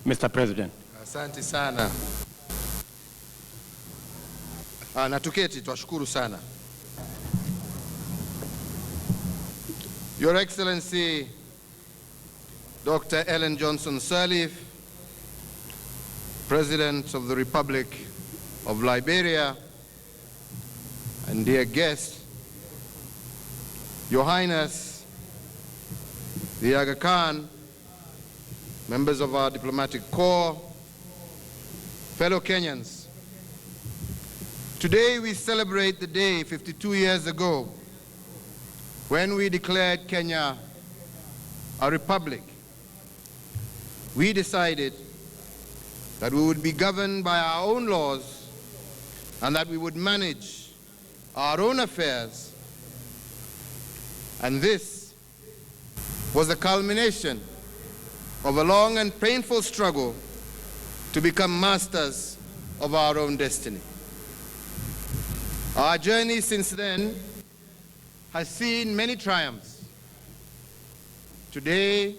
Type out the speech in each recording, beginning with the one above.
Mr. President. Asante sana. Na tuketi, twashukuru sana. Your Excellency, Dr. Ellen Johnson Sirleaf, President of the Republic of Liberia, and dear guests, Your Highness, the Aga Khan, members of our diplomatic corps, fellow Kenyans, today we celebrate the day 52 years ago when we declared Kenya a republic. We decided that we would be governed by our own laws and that we would manage our own affairs. And this was the culmination of a long and painful struggle to become masters of our own destiny. Our journey since then has seen many triumphs. Today,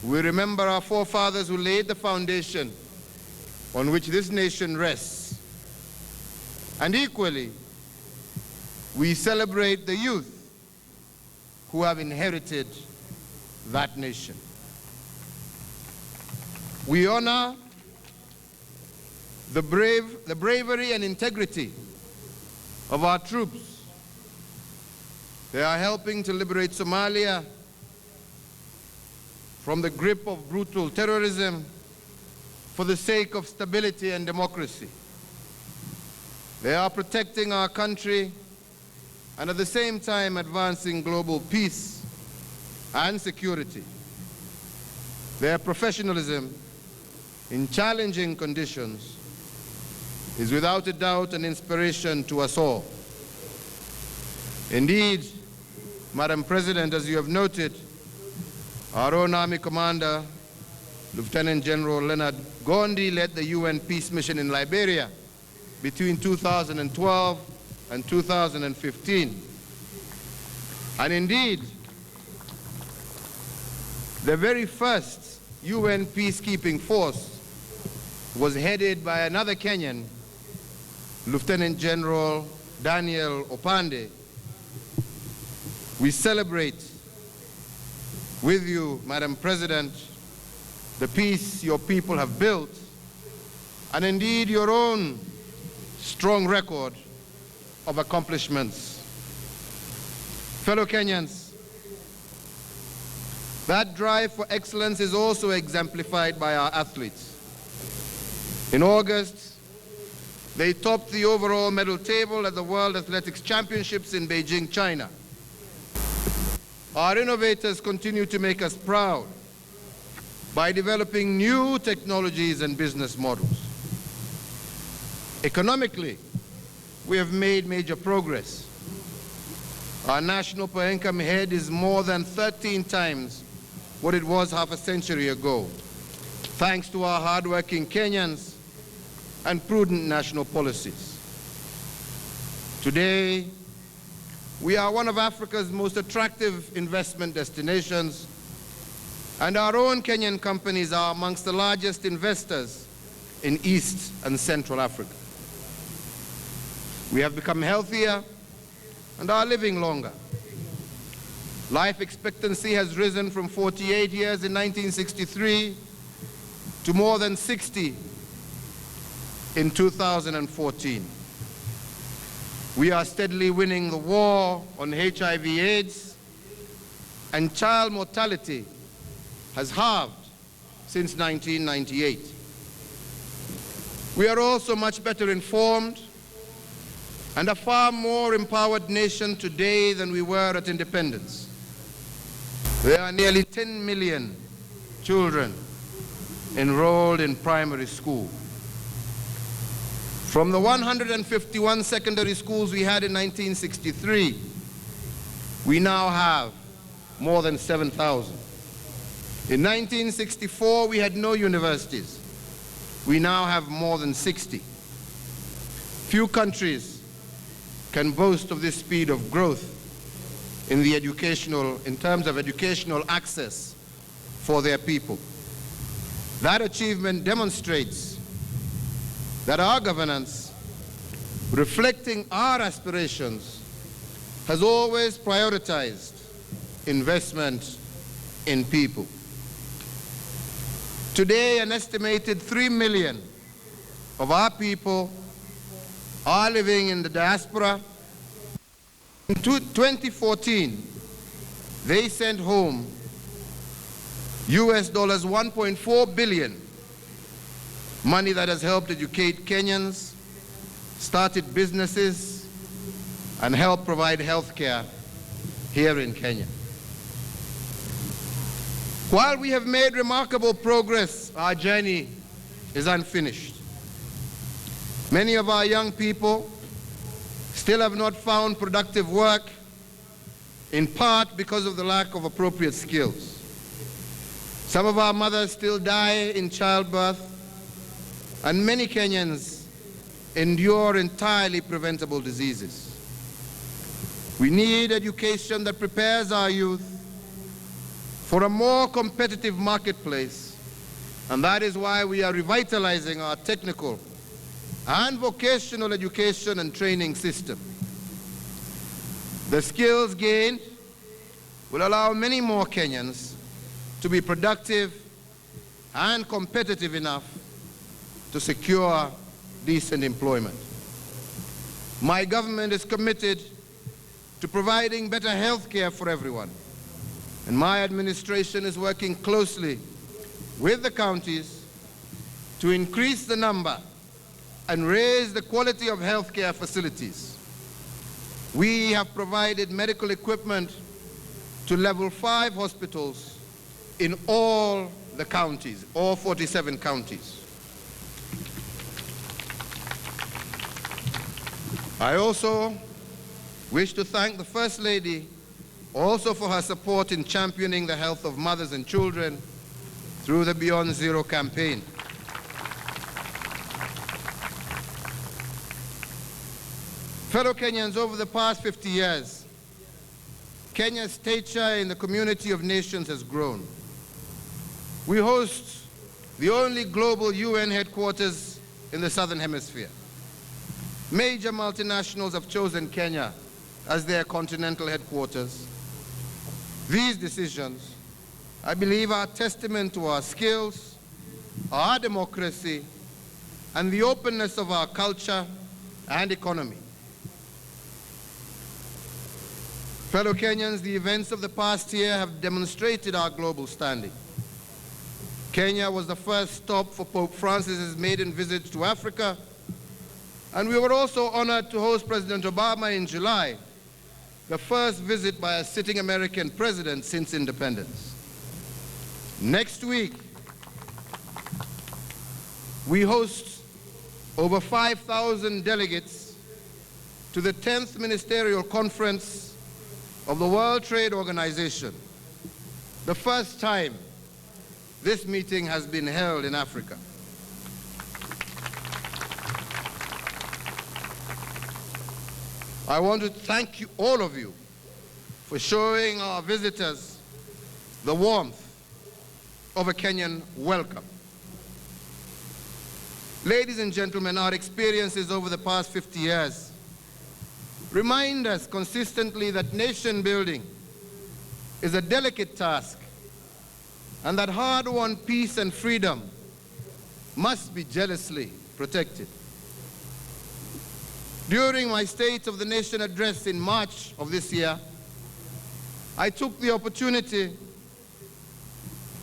we remember our forefathers who laid the foundation on which this nation rests. And equally, we celebrate the youth who have inherited that nation. We honor the bravery and integrity of our troops. They are helping to liberate Somalia from the grip of brutal terrorism for the sake of stability and democracy. They are protecting our country and at the same time advancing global peace and security. Their professionalism in challenging conditions is without a doubt an inspiration to us all. Indeed, Madam President, as you have noted, our own Army Commander, Lieutenant General Leonard Gondi, led the UN Peace Mission in Liberia between 2012 and 2015. And indeed, the very first UN peacekeeping force was headed by another Kenyan, Lieutenant General Daniel Opande. We celebrate with you, Madam President, the peace your people have built, and indeed your own strong record of accomplishments. Fellow Kenyans, that drive for excellence is also exemplified by our athletes. In August, they topped the overall medal table at the World Athletics Championships in Beijing, China. Our innovators continue to make us proud by developing new technologies and business models. Economically, we have made major progress. Our national per income head is more than 13 times what it was half a century ago, thanks to our hardworking Kenyans and prudent national policies. Today, we are one of Africa's most attractive investment destinations, and our own Kenyan companies are amongst the largest investors in East and Central Africa. We have become healthier and are living longer. Life expectancy has risen from 48 years in 1963 to more than 60 in 2014. We are steadily winning the war on HIV/AIDS, and child mortality has halved since 1998. We are also much better informed and a far more empowered nation today than we were at independence. There are nearly 10 million children enrolled in primary school. From the 151 secondary schools we had in 1963, we now have more than 7,000. In 1964, we had no universities. We now have more than 60. Few countries can boast of this speed of growth in terms of educational access for their people. That achievement demonstrates that our governance, reflecting our aspirations, has always prioritized investment in people. Today, an estimated 3 million of our people are living in the diaspora. In 2014, they sent home US dollars 1.4 billion, money that has helped educate Kenyans, started businesses, and helped provide health care here in Kenya. While we have made remarkable progress, our journey is unfinished. Many of our young people still have not found productive work, in part because of the lack of appropriate skills. Some of our mothers still die in childbirth, and many Kenyans endure entirely preventable diseases. We need education that prepares our youth for a more competitive marketplace, and that is why we are revitalizing our technical and vocational education and training system. The skills gained will allow many more Kenyans to be productive and competitive enough to secure decent employment. My government is committed to providing better health care for everyone, and my administration is working closely with the counties to increase the number and raise the quality of health care facilities. We have provided medical equipment to level 5 hospitals in all the counties, all 47 counties. I also wish to thank the First Lady also for her support in championing the health of mothers and children through the Beyond Zero campaign. Fellow Kenyans, over the past 50 years, Kenya's stature in the community of nations has grown. We host the only global UN headquarters in the Southern Hemisphere. Major multinationals have chosen Kenya as their continental headquarters. These decisions, I believe, are a testament to our skills, our democracy, and the openness of our culture and economy. Fellow Kenyans, the events of the past year have demonstrated our global standing. Kenya was the first stop for Pope Francis's maiden visit to Africa, and we were also honored to host President Obama in July, the first visit by a sitting American president since independence. Next week, we host over 5,000 delegates to the 10th Ministerial Conference of the World Trade Organization, the first time this meeting has been held in Africa. I want to thank you, all of you, for showing our visitors the warmth of a Kenyan welcome. Ladies and gentlemen, our experiences over the past 50 years remind us consistently that nation building is a delicate task, and that hard-won peace and freedom must be jealously protected. During my State of the Nation address in March of this year, I took the opportunity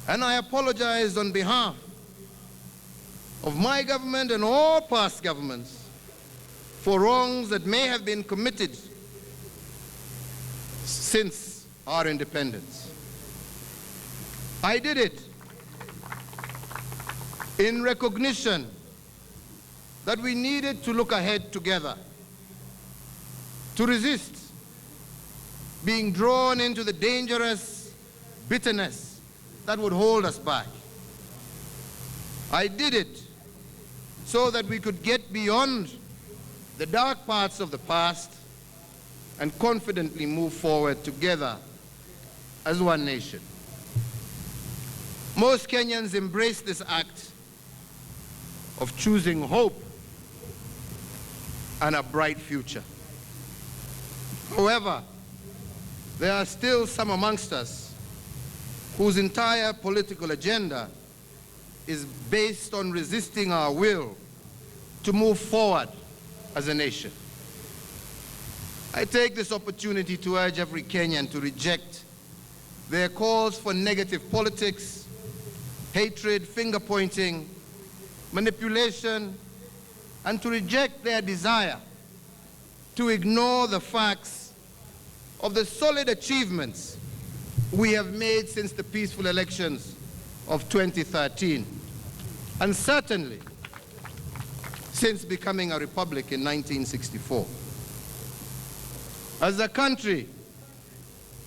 and I apologized on behalf of my government and all past governments for wrongs that may have been committed since our independence. I did it in recognition that we needed to look ahead together, to resist being drawn into the dangerous bitterness that would hold us back. I did it so that we could get beyond the dark parts of the past and confidently move forward together as one nation. Most Kenyans embrace this act of choosing hope and a bright future. However, there are still some amongst us whose entire political agenda is based on resisting our will to move forward as a nation. I take this opportunity to urge every Kenyan to reject their calls for negative politics, hatred, finger-pointing, manipulation, and to reject their desire to ignore the facts of the solid achievements we have made since the peaceful elections of 2013, and certainly since becoming a republic in 1964. As a country,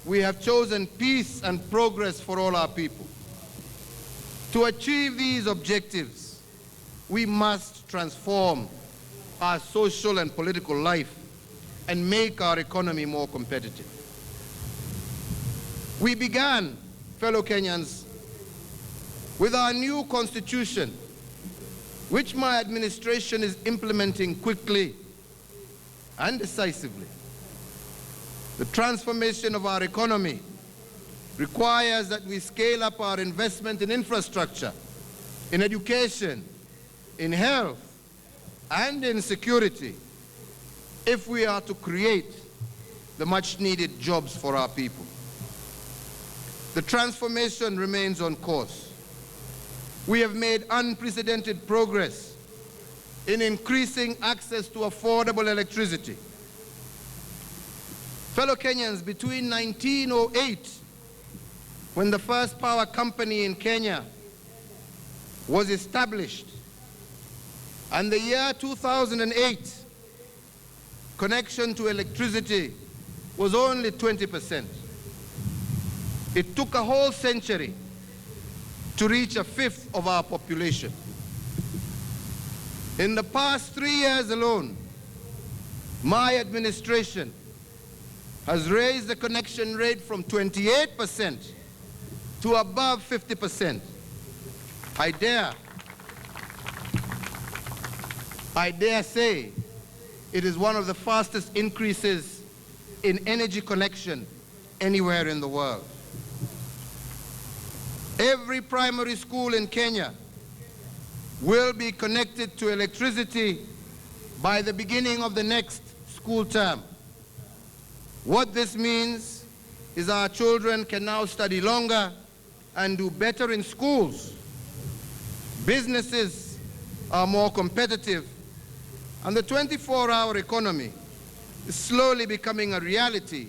we have chosen peace and progress for all our people. To achieve these objectives, we must transform our social and political life and make our economy more competitive. We began, fellow Kenyans, with our new constitution, which my administration is implementing quickly and decisively. The transformation of our economy requires that we scale up our investment in infrastructure, in education, in health, and in security if we are to create the much-needed jobs for our people. The transformation remains on course. We have made unprecedented progress in increasing access to affordable electricity. Fellow Kenyans, between 1908, when the first power company in Kenya was established, and the year 2008, connection to electricity was only 20%. It took a whole century to reach a fifth of our population. In the past 3 years alone, my administration has raised the connection rate from 28% to above 50%. I dare say it is one of the fastest increases in energy connection anywhere in the world. Every primary school in Kenya will be connected to electricity by the beginning of the next school term. What this means is our children can now study longer and do better in schools. Businesses are more competitive, and the 24-hour economy is slowly becoming a reality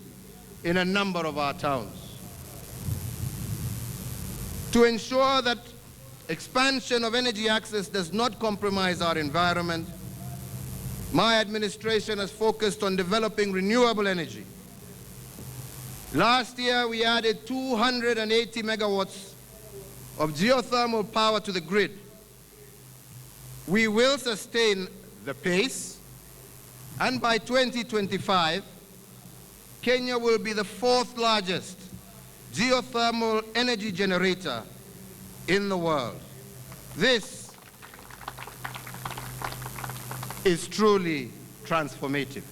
in a number of our towns. To ensure that expansion of energy access does not compromise our environment, my administration has focused on developing renewable energy. Last year, we added 280 megawatts of geothermal power to the grid. We will sustain the pace, and by 2025, Kenya will be the fourth largest geothermal energy generator in the world. This is truly transformative.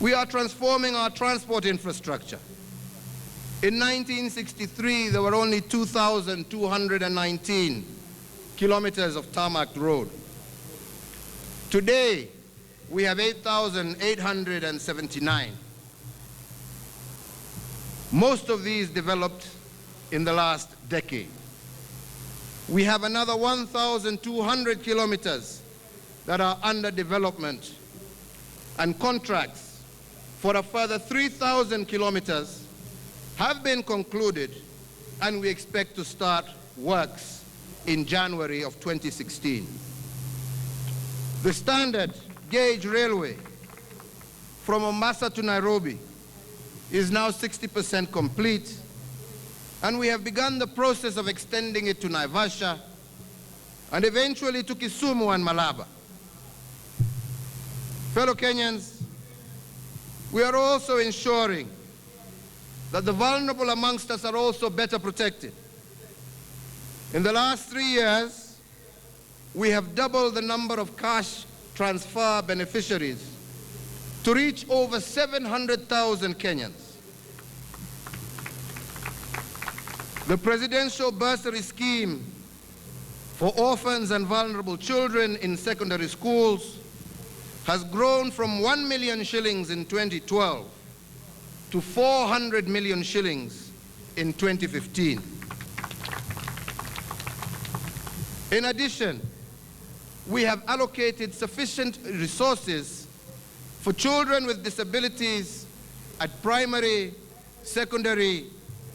We are transforming our transport infrastructure. In 1963, there were only 2,219 kilometers of tarmac road. Today, we have 8,879. Most of these developed in the last decade. We have another 1,200 kilometers that are under development, and contracts for a further 3,000 kilometers have been concluded, and we expect to start works in January of 2016. The standard gauge railway from Mombasa to Nairobi is now 60% complete, and we have begun the process of extending it to Naivasha and eventually to Kisumu and Malaba. Fellow Kenyans, we are also ensuring that the vulnerable amongst us are also better protected. In the last 3 years, we have doubled the number of cash transfer beneficiaries to reach over 700,000 Kenyans. The presidential bursary scheme for orphans and vulnerable children in secondary schools has grown from 1 million shillings in 2012 to 400 million shillings in 2015. In addition, we have allocated sufficient resources for children with disabilities at primary, secondary,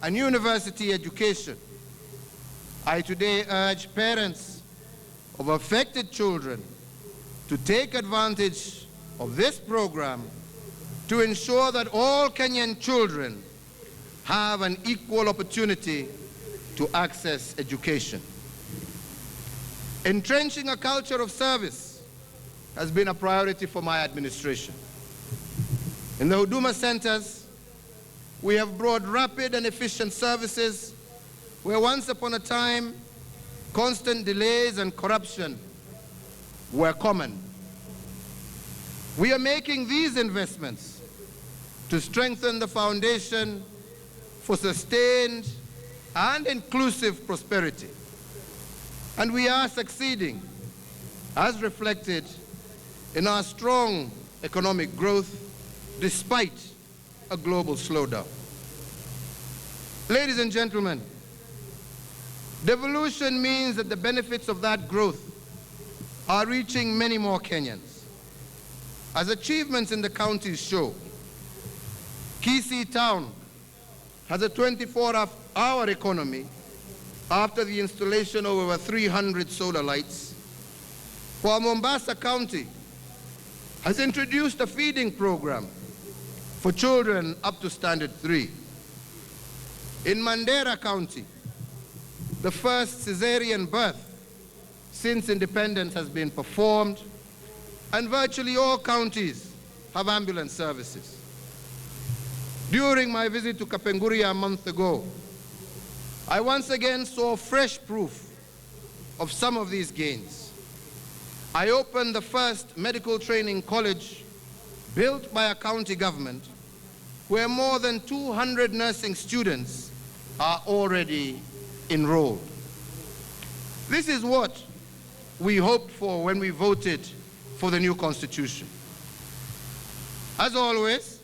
and university education. I today urge parents of affected children to take advantage of this program to ensure that all Kenyan children have an equal opportunity to access education. Entrenching a culture of service has been a priority for my administration. In the Huduma centers, we have brought rapid and efficient services where once upon a time, constant delays and corruption were common. We are making these investments to strengthen the foundation for sustained and inclusive prosperity. And we are succeeding, as reflected in our strong economic growth despite a global slowdown. Ladies and gentlemen, devolution means that the benefits of that growth are reaching many more Kenyans. As achievements in the counties show, Kisii Town has a 24-hour economy after the installation of over 300 solar lights, while Mombasa County has introduced a feeding program for children up to Standard 3. In Mandera County, the first cesarean birth since independence has been performed, and virtually all counties have ambulance services. During my visit to Kapenguria a month ago, I once again saw fresh proof of some of these gains. I opened the first medical training college built by a county government where more than 200 nursing students are already enrolled. This is what we hoped for when we voted for the new constitution. As always,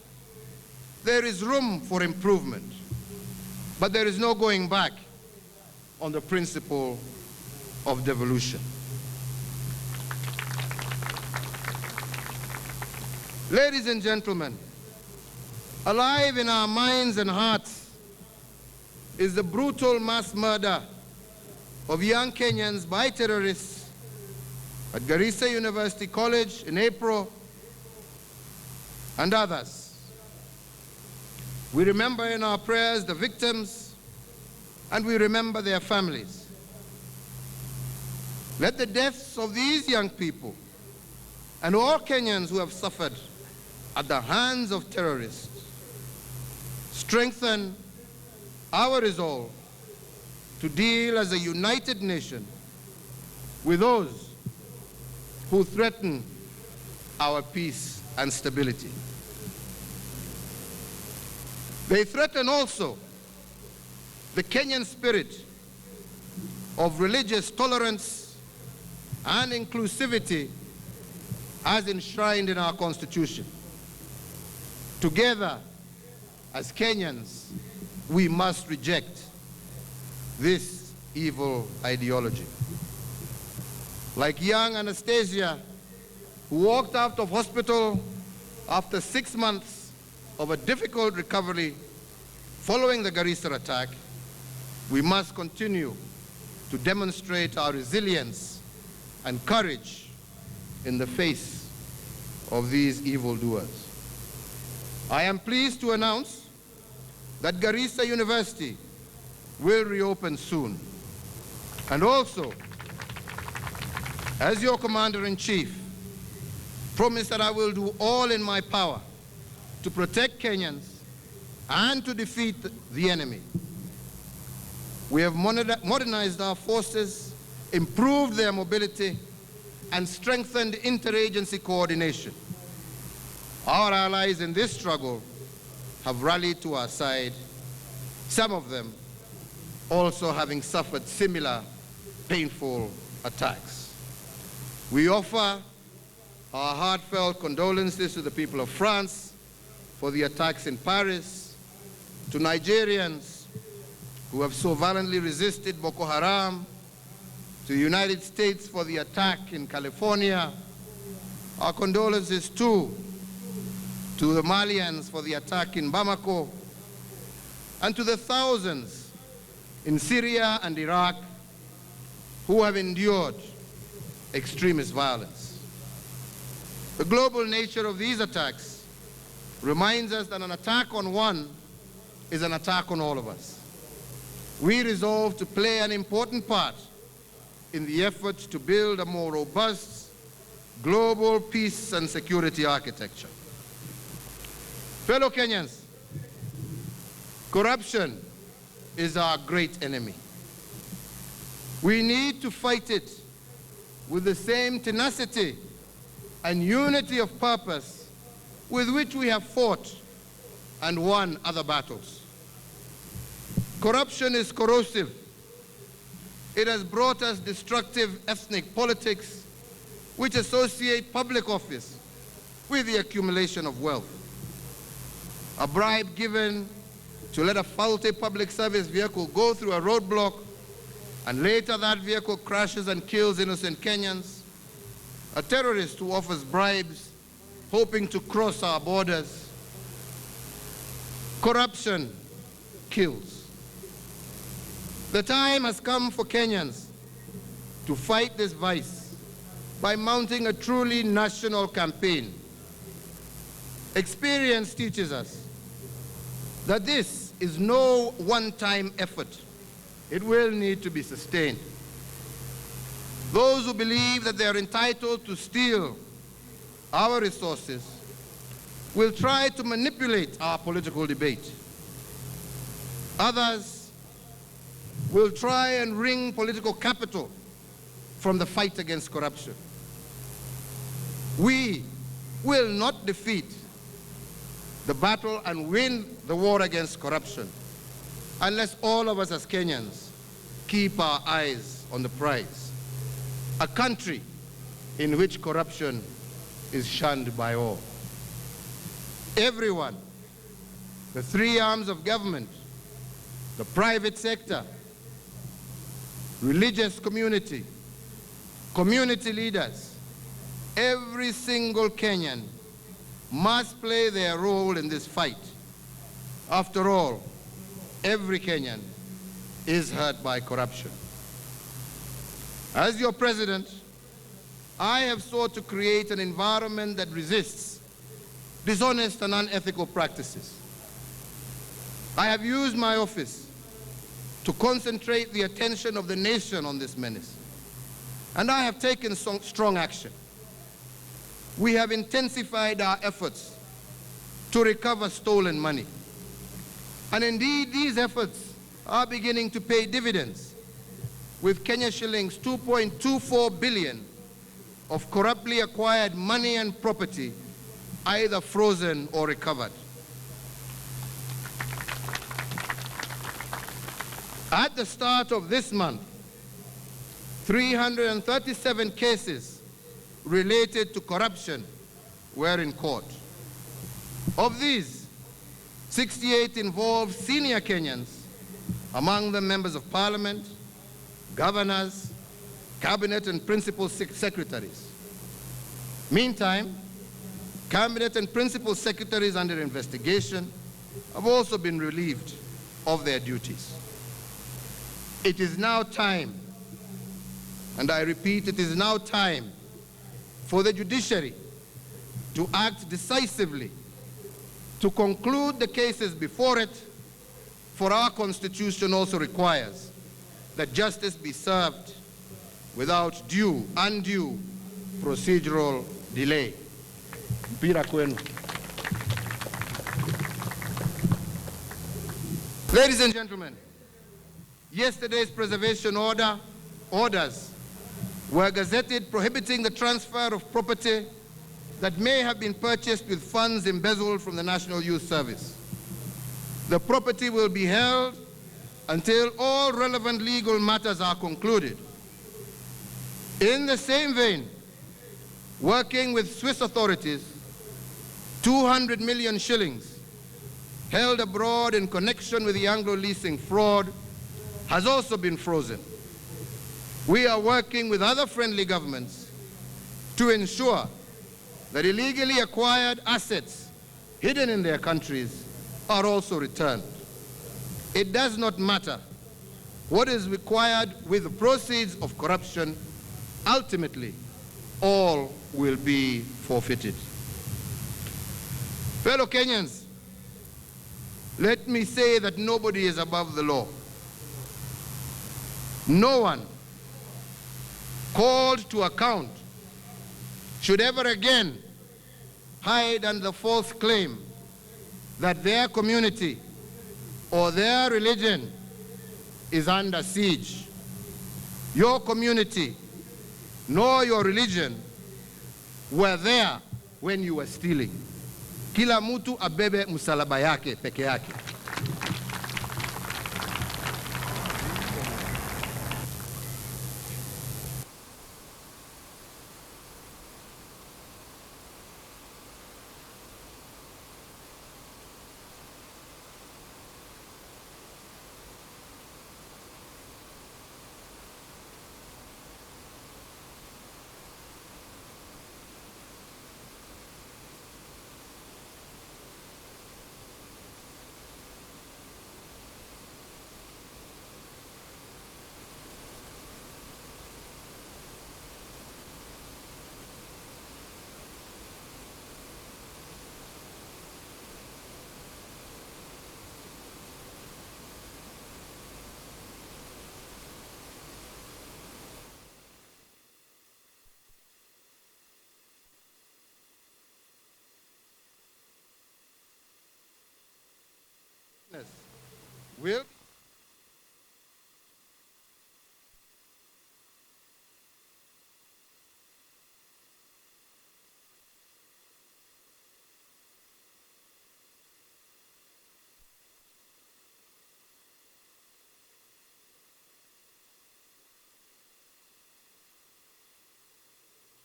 there is room for improvement, but there is no going back on the principle of devolution. Ladies and gentlemen, alive in our minds and hearts is the brutal mass murder of young Kenyans by terrorists at Garissa University College in April and others. We remember in our prayers the victims, and we remember their families. Let the deaths of these young people and all Kenyans who have suffered at the hands of terrorists strengthen our resolve to deal as a united nation with those who threaten our peace and stability. They threaten also the Kenyan spirit of religious tolerance and inclusivity as enshrined in our Constitution. Together, as Kenyans, we must reject this evil ideology. Like young Anastasia, who walked out of hospital after 6 months of a difficult recovery following the Garissa attack, we must continue to demonstrate our resilience and courage in the face of these evildoers. I am pleased to announce that Garissa University will reopen soon. And also, as your Commander-in-Chief, promise that I will do all in my power to protect Kenyans and to defeat the enemy. We have modernized our forces, improved their mobility, and strengthened interagency coordination. Our allies in this struggle have rallied to our side, some of them also having suffered similar painful attacks. We offer our heartfelt condolences to the people of France for the attacks in Paris, to Nigerians who have so valiantly resisted Boko Haram, to the United States for the attack in California. Our condolences too to the Malians for the attack in Bamako, and to the thousands in Syria and Iraq who have endured extremist violence. The global nature of these attacks reminds us that an attack on one is an attack on all of us. We resolve to play an important part in the effort to build a more robust global peace and security architecture. Fellow Kenyans, corruption is our great enemy. We need to fight it with the same tenacity and unity of purpose with which we have fought and won other battles. Corruption is corrosive. It has brought us destructive ethnic politics which associate public office with the accumulation of wealth. A bribe given to let a faulty public service vehicle go through a roadblock, and later that vehicle crashes and kills innocent Kenyans. A terrorist who offers bribes hoping to cross our borders. Corruption kills. The time has come for Kenyans to fight this vice by mounting a truly national campaign. Experience teaches us that this is no one-time effort. It will need to be sustained. Those who believe that they are entitled to steal our resources will try to manipulate our political debate. Others will try and wring political capital from the fight against corruption. We will not defeat the battle and win the war against corruption unless all of us as Kenyans keep our eyes on the prize, a country in which corruption is shunned by all. Everyone, the three arms of government, the private sector, religious community, community leaders, every single Kenyan must play their role in this fight. After all, every Kenyan is hurt by corruption. As your president, I have sought to create an environment that resists dishonest and unethical practices. I have used my office to concentrate the attention of the nation on this menace, and I have taken strong action. We have intensified our efforts to recover stolen money. And indeed, these efforts are beginning to pay dividends, with Kenya shillings 2.24 billion of corruptly acquired money and property either frozen or recovered. At the start of this month, 337 cases related to corruption were in court. Of these, 68 involved senior Kenyans, among them members of parliament, governors, cabinet and principal secretaries. Meantime, cabinet and principal secretaries under investigation have also been relieved of their duties. It is now time, and I repeat, it is now time for the judiciary to act decisively to conclude the cases before it, for our Constitution also requires that justice be served without undue procedural delay. Mpira kwenu. Ladies and gentlemen, Yesterday's preservation orders were gazetted prohibiting the transfer of property that may have been purchased with funds embezzled from the National Youth Service. The property will be held until all relevant legal matters are concluded. In the same vein, working with Swiss authorities, 200 million shillings held abroad in connection with the Anglo leasing fraud has also been frozen. We are working with other friendly governments to ensure that illegally acquired assets hidden in their countries are also returned. It does not matter what is required with the proceeds of corruption. Ultimately, all will be forfeited. Fellow Kenyans, let me say that nobody is above the law. No one called to account should ever again hide under the false claim that their community or their religion is under siege. Your community nor your religion were there when you were stealing. Kila mtu abebe msalaba yake peke yake. Will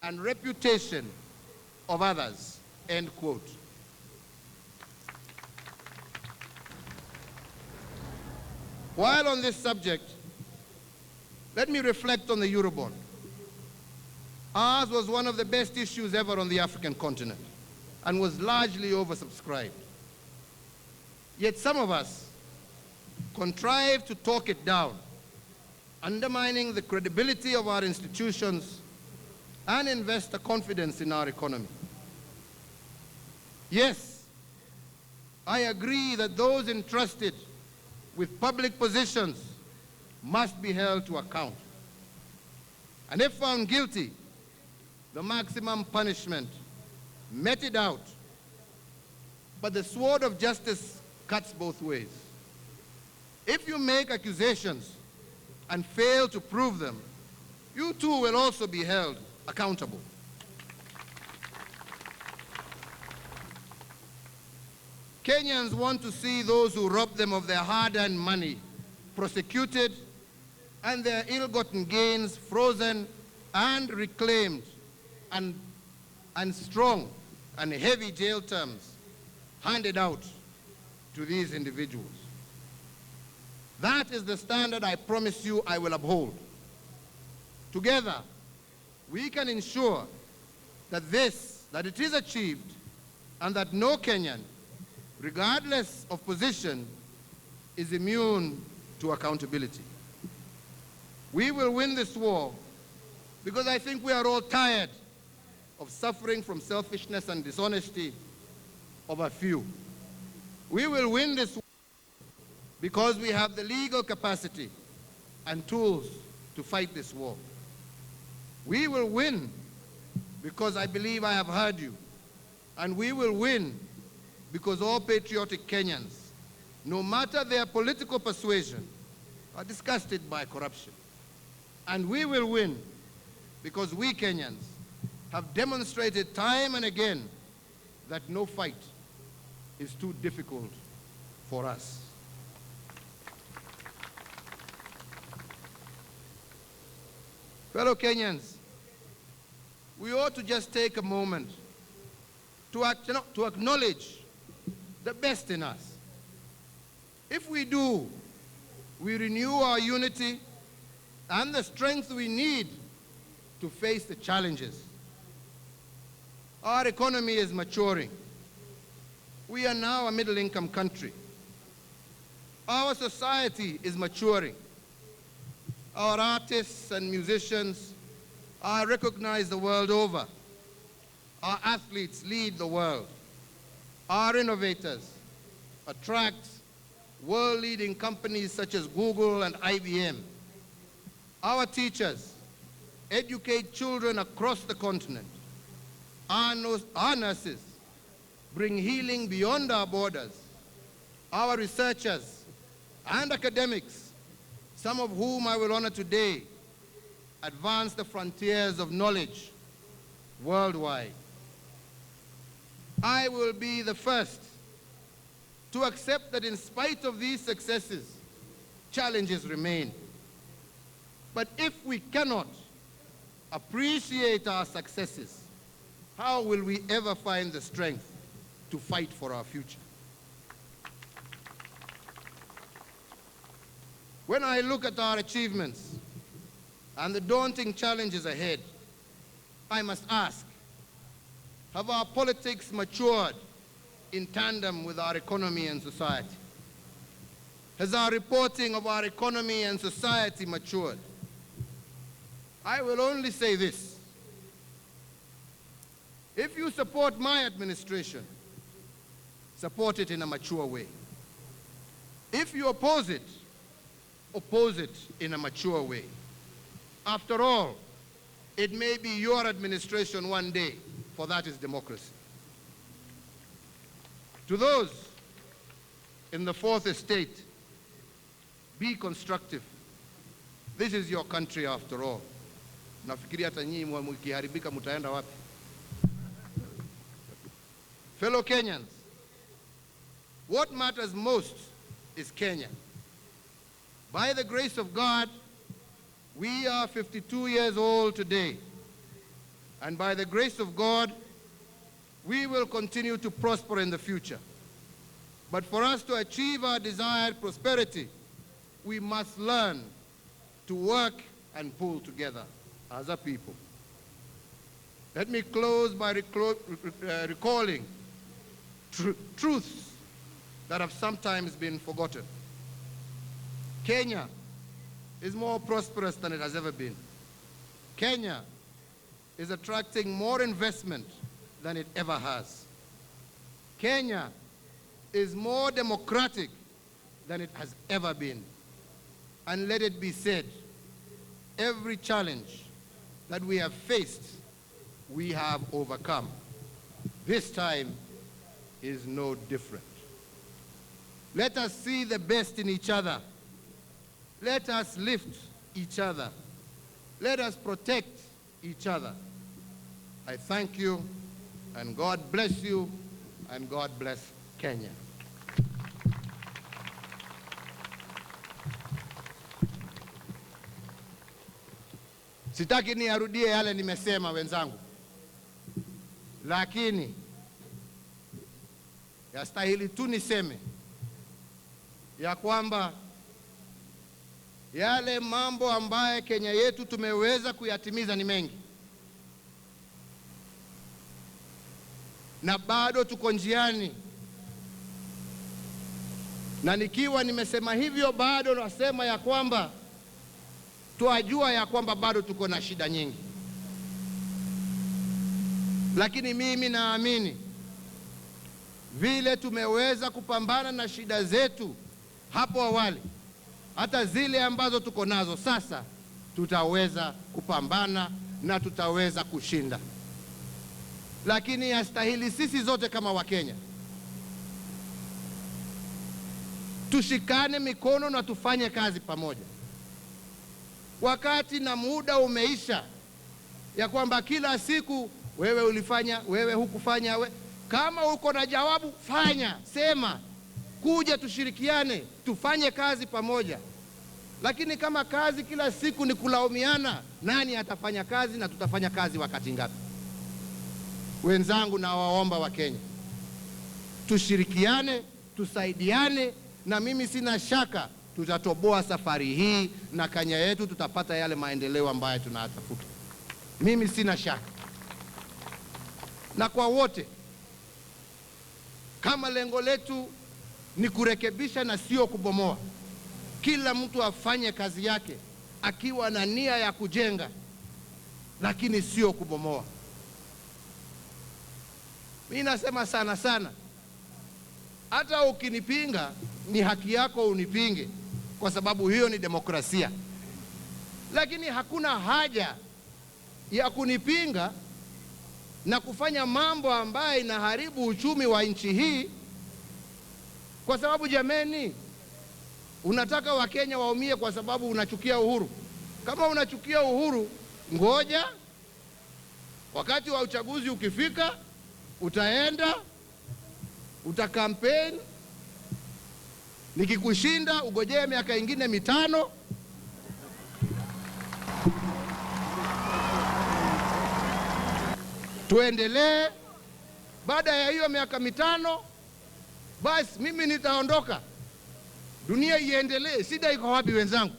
and reputation of others, end quote. While on this subject, let me reflect on the Eurobond. Ours was one of the best issues ever on the African continent and was largely oversubscribed. Yet some of us contrived to talk it down, undermining the credibility of our institutions and investor confidence in our economy. Yes, I agree that those entrusted with public positions must be held to account. And if found guilty, the maximum punishment meted out. But the sword of justice cuts both ways. If you make accusations and fail to prove them, you too will also be held accountable. Kenyans want to see those who rob them of their hard-earned money prosecuted and their ill-gotten gains frozen and reclaimed, and strong and heavy jail terms handed out to these individuals. That is the standard I promise you I will uphold. Together, we can ensure that it is achieved and that no Kenyan, regardless of position, is immune to accountability. We will win this war because I think we are all tired of suffering from selfishness and dishonesty of a few. We will win this war because we have the legal capacity and tools to fight this war. We will win because I believe I have heard you, and we will win because all patriotic Kenyans, no matter their political persuasion, are disgusted by corruption. And we will win because we Kenyans have demonstrated time and again that no fight is too difficult for us. Fellow Kenyans, we ought to just take a moment to acknowledge the best in us. If we do, we renew our unity and the strength we need to face the challenges. Our economy is maturing. We are now a middle-income country. Our society is maturing. Our artists and musicians are recognized the world over. Our athletes lead the world. Our innovators attract world-leading companies such as Google and IBM. Our teachers educate children across the continent. Our nurses bring healing beyond our borders. Our researchers and academics, some of whom I will honor today, advance the frontiers of knowledge worldwide. I will be the first to accept that in spite of these successes, challenges remain. But if we cannot appreciate our successes, how will we ever find the strength to fight for our future? When I look at our achievements and the daunting challenges ahead, I must ask, have our politics matured in tandem with our economy and society? Has our reporting of our economy and society matured? I will only say this. If you support my administration, support it in a mature way. If you oppose it in a mature way. After all, it may be your administration one day, for that is democracy. To those in the fourth estate, be constructive. This is your country after all. Nafikiri hata nyinyi mkiharibika mtaenda wapi? Fellow Kenyans, what matters most is Kenya. By the grace of God, we are 52 years old today. And by the grace of God, we will continue to prosper in the future. But for us to achieve our desired prosperity, we must learn to work and pull together as a people. Let me close by recalling truths that have sometimes been forgotten. Kenya is more prosperous than it has ever been. Kenya is attracting more investment than it ever has. Kenya is more democratic than it has ever been. And let it be said, every challenge that we have faced, we have overcome. This time is no different. Let us see the best in each other. Let us lift each other. Let us protect each other. I thank you, and God bless you, and God bless Kenya. Sitaki niarudie yale nimesema wenzangu, lakini yastahili tu niseme ya kwamba yale mambo ambaye Kenya yetu tumeweza kuyatimiza ni mengi, na bado tuko njiani. Na nikiwa nimesema hivyo, bado nasema ya kwamba tuajua ya kwamba bado tuko na shida nyingi. Lakini mimi naamini vile tumeweza kupambana na shida zetu hapo awali, hata zile ambazo tuko nazo sasa, tutaweza kupambana na tutaweza kushinda. Lakini yastahili sisi zote kama Wakenya tushikane mikono na tufanye kazi pamoja. Wakati na muda umeisha ya kwamba kila siku wewe ulifanya, wewe hukufanya. Kama uko na jawabu fanya, sema, kuja tushirikiane, tufanye kazi pamoja. Lakini kama kazi kila siku ni kulaumiana, nani atafanya kazi na tutafanya kazi wakati ngapi? Wenzangu, na waomba wa Kenya, tushirikiane, tusaidiane, na mimi sina shaka tutatoboa safari hii na Kenya yetu tutapata yale maendeleo ambayo tunatafuta. Mimi sina shaka. Na kwa wote, kama lengo letu ni kurekebisha na sio kubomoa, kila mtu afanye kazi yake akiwa na nia ya kujenga, lakini sio kubomoa. Mimi nasema sana sana, hata ukinipinga ni haki yako unipinge, kwa sababu hiyo ni demokrasia. Lakini hakuna haja ya kunipinga na kufanya mambo ambayo inaharibu uchumi wa nchi hii, kwa sababu jameni, unataka Wakenya waumie kwa sababu unachukia Uhuru. Kama unachukia Uhuru, ngoja wakati wa uchaguzi ukifika, utaenda utakampeni, nikikushinda ugojee miaka ingine 5, tuendelee. Baada ya hiyo miaka 5, basi mimi nitaondoka, dunia iendelee. Shida iko wapi wenzangu?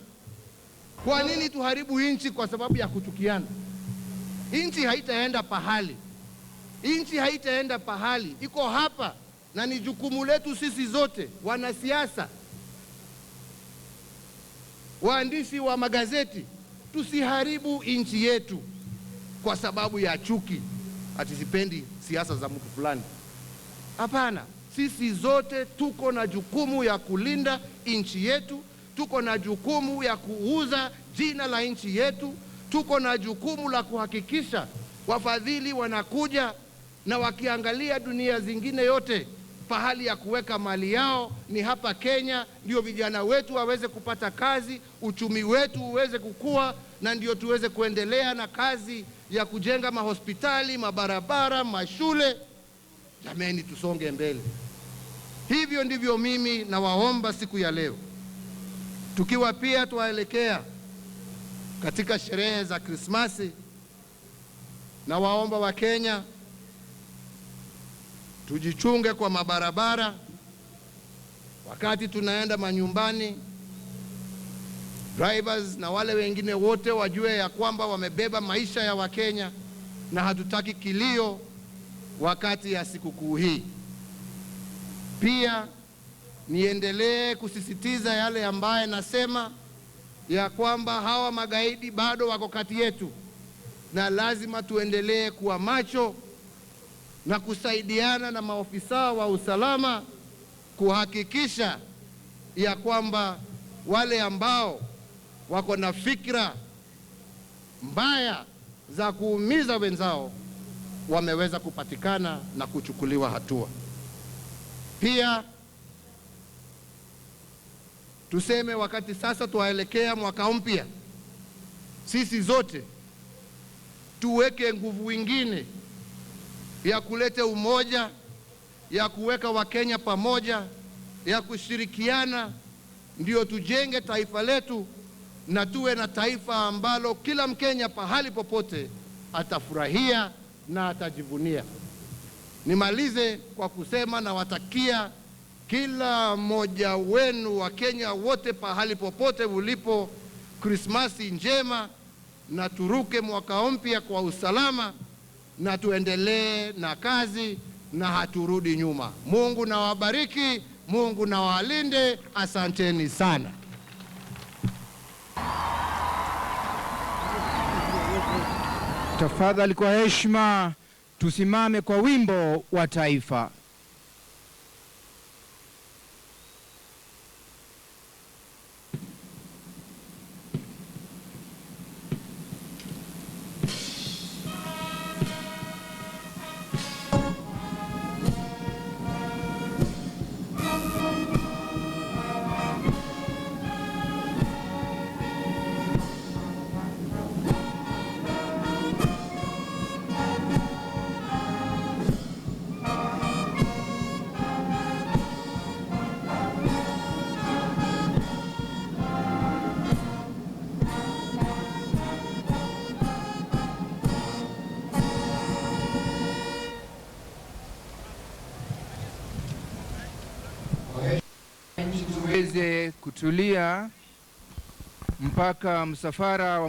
Kwa nini tuharibu nchi kwa sababu ya kuchukiana? Nchi haitaenda pahali, nchi haitaenda pahali, iko hapa, na ni jukumu letu sisi zote, wanasiasa, waandishi wa magazeti, tusiharibu nchi yetu kwa sababu ya chuki. Ati sipendi siasa za mtu fulani. Hapana, sisi zote tuko na jukumu ya kulinda nchi yetu, tuko na jukumu ya kuuza jina la nchi yetu, tuko na jukumu la kuhakikisha wafadhili wanakuja na wakiangalia dunia zingine yote, pahali ya kuweka mali yao ni hapa Kenya, ndio vijana wetu waweze kupata kazi, uchumi wetu uweze kukua, na ndio tuweze kuendelea na kazi ya kujenga mahospitali, mabarabara, mashule. Jameni, tusonge mbele. Hivyo ndivyo mimi nawaomba siku ya leo, tukiwa pia tuwaelekea katika sherehe za Krismasi, na waomba wa Kenya tujichunge kwa mabarabara wakati tunaenda manyumbani. Drivers na wale wengine wote wajue ya kwamba wamebeba maisha ya Wakenya, na hatutaki kilio wakati ya sikukuu hii. Pia niendelee kusisitiza yale ambaye nasema ya kwamba hawa magaidi bado wako kati yetu, na lazima tuendelee kuwa macho na kusaidiana na maofisa wa usalama kuhakikisha ya kwamba wale ambao wako na fikra mbaya za kuumiza wenzao wameweza kupatikana na kuchukuliwa hatua. Pia tuseme wakati sasa tuwaelekea mwaka mpya, sisi zote tuweke nguvu ingine ya kuleta umoja, ya kuweka Wakenya pamoja, ya kushirikiana, ndio tujenge taifa letu na tuwe na taifa ambalo kila Mkenya pahali popote atafurahia na atajivunia. Nimalize kwa kusema na watakia kila mmoja wenu wa Kenya wote pahali popote ulipo Krismasi njema, na turuke mwaka mpya kwa usalama, na tuendelee na kazi na haturudi nyuma. Mungu na wabariki, Mungu na walinde. Asanteni sana. Tafadhali kwa heshima tusimame kwa wimbo wa taifa. tuweze kutulia mpaka msafara wa